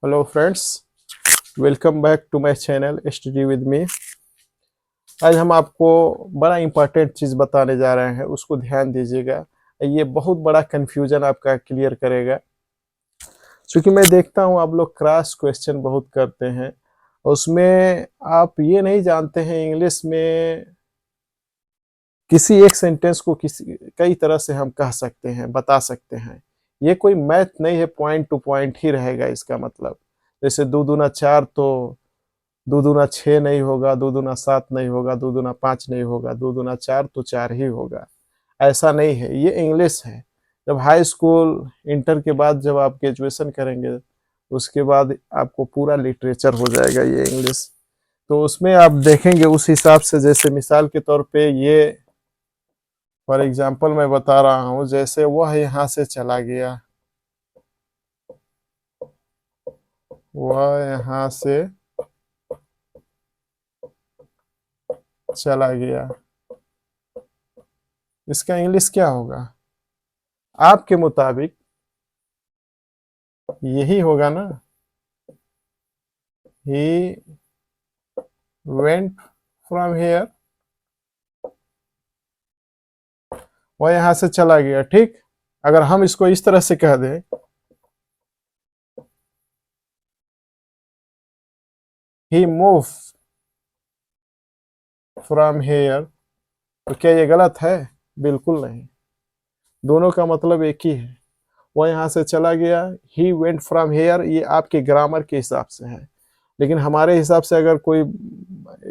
Hello friends, welcome back to my channel study with me. आज हम आपको बड़ा इंपॉर्टेंट चीज़ बताने जा रहे हैं, उसको ध्यान दीजिएगा। ये बहुत बड़ा कंफ्यूजन आपका क्लियर करेगा। क्योंकि मैं देखता हूँ आप लोग क्रॉस क्वेश्चन बहुत करते हैं, उसमें आप ये नहीं जानते हैं इंग्लिश में किसी एक सेंटेंस को किसी कई तरह से हम कह सकते हैं, बता सकते हैं। ये कोई मैथ नहीं है, पॉइंट टू पॉइंट ही रहेगा इसका मतलब। जैसे 2 दूना 4 तो 2 दूना 6 नहीं होगा, 2 दूना 7 नहीं होगा, 2 दूना 5 नहीं होगा, 2 दूना 4 तो 4 ही होगा। ऐसा नहीं है, ये इंग्लिश है। जब हाई स्कूल इंटर के बाद जब आप ग्रेजुएशन करेंगे, उसके बाद आपको पूरा लिटरेचर हो जाएगा ये इंग्लिश। तो उसमें आप देखेंगे उस हिसाब से, जैसे मिसाल के तौर पे ये फॉर एग्जाम्पल मैं बता रहा हूँ, जैसे वह यहाँ से चला गया, वह यहाँ से चला गया, इसका इंग्लिश क्या होगा आपके मुताबिक? यही होगा ना, ही वेंट फ्रॉम हेयर, वह यहां से चला गया। ठीक, अगर हम इसको इस तरह से कह दें, ही मूव फ्रॉम हेयर, तो क्या ये गलत है? बिल्कुल नहीं, दोनों का मतलब एक ही है। वह यहां से चला गया, ही वेंट फ्रॉम हेयर, ये आपके ग्रामर के हिसाब से है। लेकिन हमारे हिसाब से अगर कोई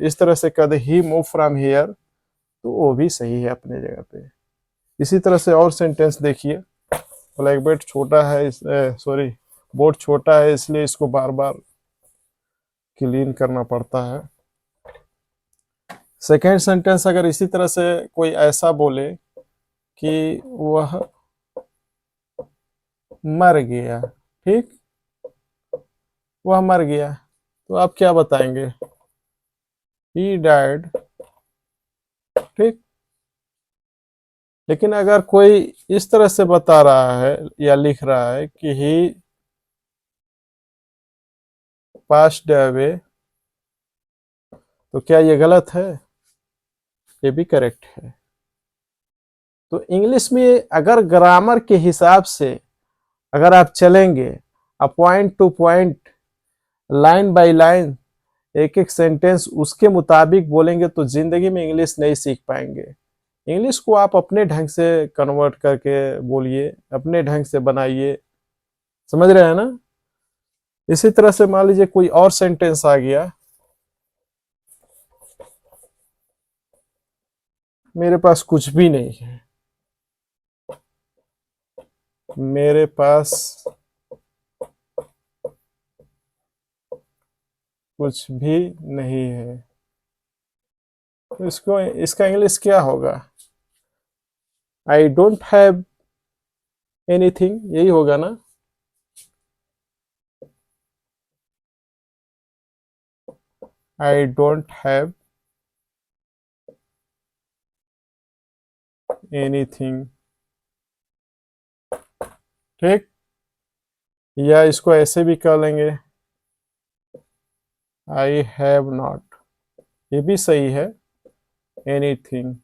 इस तरह से कह दे ही मूव फ्रॉम हेयर, तो वो भी सही है अपने जगह पे। इसी तरह से और सेंटेंस देखिए। ब्लैक बोर्ड छोटा है, सॉरी, बोर्ड छोटा है, इसलिए इसको बार बार क्लीन करना पड़ता है। सेकेंड सेंटेंस अगर इसी तरह से कोई ऐसा बोले कि वह मर गया, ठीक, वह मर गया, तो आप क्या बताएंगे? ही डाइड, ठीक। लेकिन अगर कोई इस तरह से बता रहा है या लिख रहा है कि ही पास्ड अवे, तो क्या ये गलत है? ये भी करेक्ट है। तो इंग्लिश में अगर ग्रामर के हिसाब से अगर आप चलेंगे, point two point, line by line, एक एक सेंटेंस उसके मुताबिक बोलेंगे, तो जिंदगी में इंग्लिश नहीं सीख पाएंगे। इंग्लिश को आप अपने ढंग से कन्वर्ट करके बोलिए, अपने ढंग से बनाइए, समझ रहे हैं ना? इसी तरह से मान लीजिए कोई और सेंटेंस आ गया, मेरे पास कुछ भी नहीं है, मेरे पास कुछ भी नहीं है, तो इसको इसका इंग्लिश क्या होगा? आई डोंट हैव एनीथिंग, यही होगा ना? आई डोंट हैव एनीथिंग, ठीक। या इसको ऐसे भी कह लेंगे, आई हैव नॉट, ये भी सही है, एनीथिंग,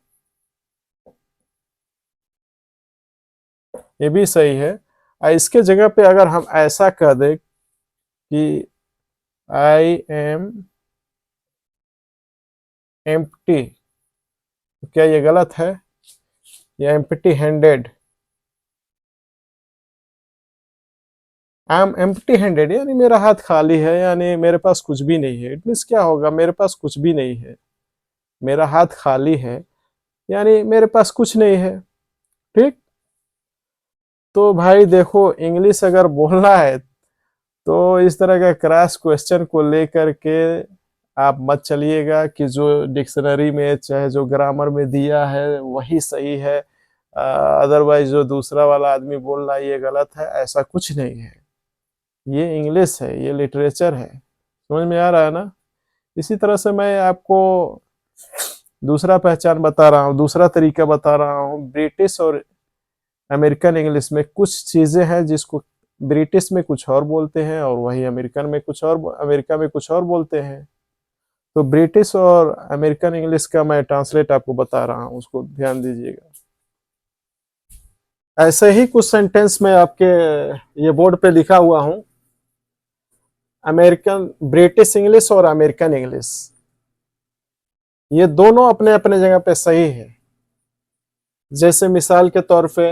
ये भी सही है। इसके जगह पे अगर हम ऐसा कह दें कि आई एम एम्प्टी, तो क्या ये गलत है? या empty handed, I am empty handed यानी मेरा हाथ खाली है, यानी मेरे पास कुछ भी नहीं है। इट मीन्स क्या होगा? मेरे पास कुछ भी नहीं है, मेरा हाथ खाली है, यानी मेरे पास कुछ नहीं है, ठीक। तो भाई देखो, इंग्लिश अगर बोलना है तो इस तरह का क्रॉस क्वेश्चन को लेकर के आप मत चलिएगा कि जो डिक्शनरी में चाहे जो ग्रामर में दिया है वही सही है, अदरवाइज जो दूसरा वाला आदमी बोल रहा है ये गलत है। ऐसा कुछ नहीं है, ये इंग्लिश है, ये लिटरेचर है। समझ में आ रहा है ना? इसी तरह से मैं आपको दूसरा पहचान बता रहा हूँ, दूसरा तरीका बता रहा हूँ। ब्रिटिश और अमेरिकन इंग्लिश में कुछ चीजें हैं जिसको ब्रिटिश में कुछ और बोलते हैं और वही अमेरिकन में कुछ और, अमेरिका में कुछ और बोलते हैं। तो ब्रिटिश और अमेरिकन इंग्लिश का मैं ट्रांसलेट आपको बता रहा हूँ, उसको ध्यान दीजिएगा। ऐसे ही कुछ सेंटेंस में आपके ये बोर्ड पे लिखा हुआ हूँ। अमेरिकन, ब्रिटिश इंग्लिश और अमेरिकन इंग्लिश, ये दोनों अपने अपने जगह पे सही है। जैसे मिसाल के तौर पे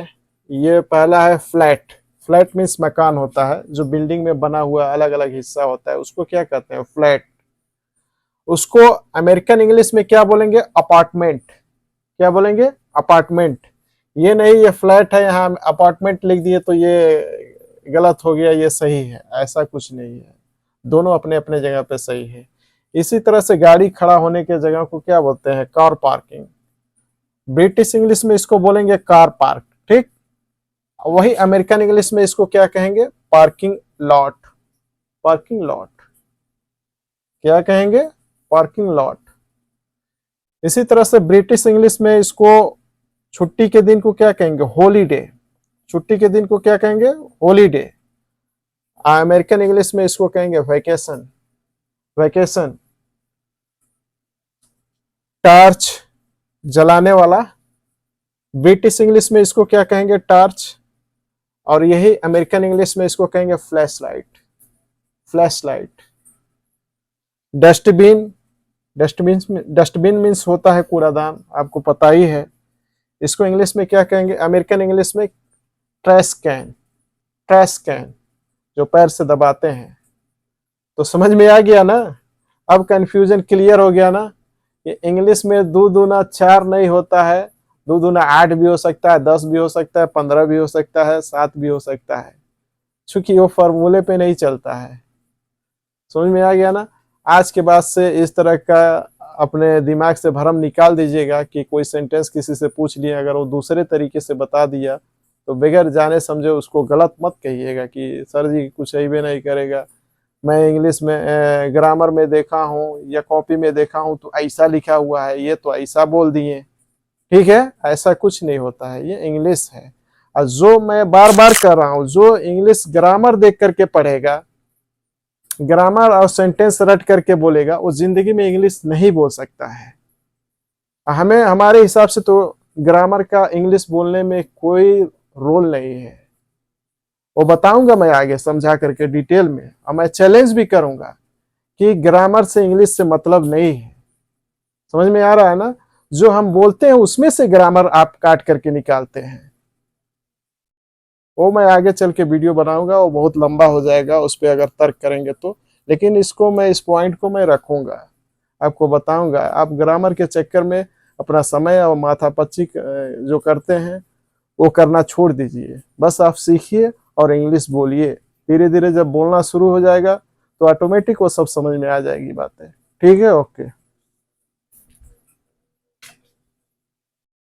ये पहला है फ्लैट। फ्लैट मीन्स मकान होता है, जो बिल्डिंग में बना हुआ अलग अलग हिस्सा होता है, उसको क्या कहते हैं? फ्लैट। उसको अमेरिकन इंग्लिश में क्या बोलेंगे? अपार्टमेंट। क्या बोलेंगे? अपार्टमेंट। ये नहीं ये फ्लैट है, यहाँ अपार्टमेंट लिख दिए तो ये गलत हो गया, ये सही है, ऐसा कुछ नहीं है। दोनों अपने अपने जगह पे सही है। इसी तरह से गाड़ी खड़ा होने के जगह को क्या बोलते हैं? Car parking. ब्रिटिश इंग्लिश में इसको बोलेंगे कार पार्क, ठीक। वही अमेरिकन इंग्लिश में इसको क्या कहेंगे? Parking lot. Parking lot. क्या कहेंगे? Parking lot. इसी तरह से ब्रिटिश इंग्लिश में इसको छुट्टी के दिन को क्या कहेंगे? हॉलीडे। छुट्टी के दिन को क्या कहेंगे? हॉलीडे। अमेरिकन इंग्लिश में इसको कहेंगे वैकेशन। वैकेशन। टार्च, जलाने वाला, ब्रिटिश इंग्लिश में इसको क्या कहेंगे? टार्च। और यही अमेरिकन इंग्लिश में इसको कहेंगे flash light. Flash light. Dustbin. Dustbin means होता है कूड़ादान, आपको पता ही है। इसको इंग्लिश में क्या कहेंगे? अमेरिकन इंग्लिश में ट्रैश कैन। ट्रैश कैन, जो पैर से दबाते हैं। तो समझ में आ गया ना? अब कंफ्यूजन क्लियर हो गया ना? ये इंग्लिश में 2 दूना 4 नहीं होता है, 2 दूना 8 भी हो सकता है, 10 भी हो सकता है, 15 भी हो सकता है, 7 भी हो सकता है, क्योंकि वो फॉर्मूले पे नहीं चलता है। समझ में आ गया ना? आज के बाद से इस तरह का अपने दिमाग से भरम निकाल दीजिएगा कि कोई सेंटेंस किसी से पूछ लिया, अगर वो दूसरे तरीके से बता दिया तो बगैर जाने समझे उसको गलत मत कहिएगा कि सर जी कुछ सही भी नहीं करेगा, मैं इंग्लिश में ग्रामर में देखा हूँ या कॉपी में देखा हूँ तो ऐसा लिखा हुआ है, ये तो ऐसा बोल दिए। ठीक है, ऐसा कुछ नहीं होता है, ये इंग्लिश है। और जो मैं बार बार कर रहा हूँ, जो इंग्लिश ग्रामर देख करके पढ़ेगा, ग्रामर और सेंटेंस रट करके बोलेगा, वो जिंदगी में इंग्लिश नहीं बोल सकता है। हमें हमारे हिसाब से तो ग्रामर का इंग्लिश बोलने में कोई रोल नहीं है। वो बताऊंगा मैं आगे समझा करके डिटेल में, और मैं चैलेंज भी करूंगा कि ग्रामर से इंग्लिश से मतलब नहीं है। समझ में आ रहा है ना? जो हम बोलते हैं उसमें से ग्रामर आप काट करके निकालते हैं। वो मैं आगे चल के वीडियो बनाऊंगा, वो बहुत लंबा हो जाएगा उस पर अगर तर्क करेंगे तो, लेकिन इसको मैं, इस पॉइंट को मैं रखूंगा, आपको बताऊंगा। आप ग्रामर के चक्कर में अपना समय और माथापच्ची जो करते हैं वो करना छोड़ दीजिए। बस आप सीखिए और इंग्लिश बोलिए। धीरे धीरे जब बोलना शुरू हो जाएगा तो ऑटोमेटिक वो सब समझ में आ जाएगी बातें। ठीक है, ओके।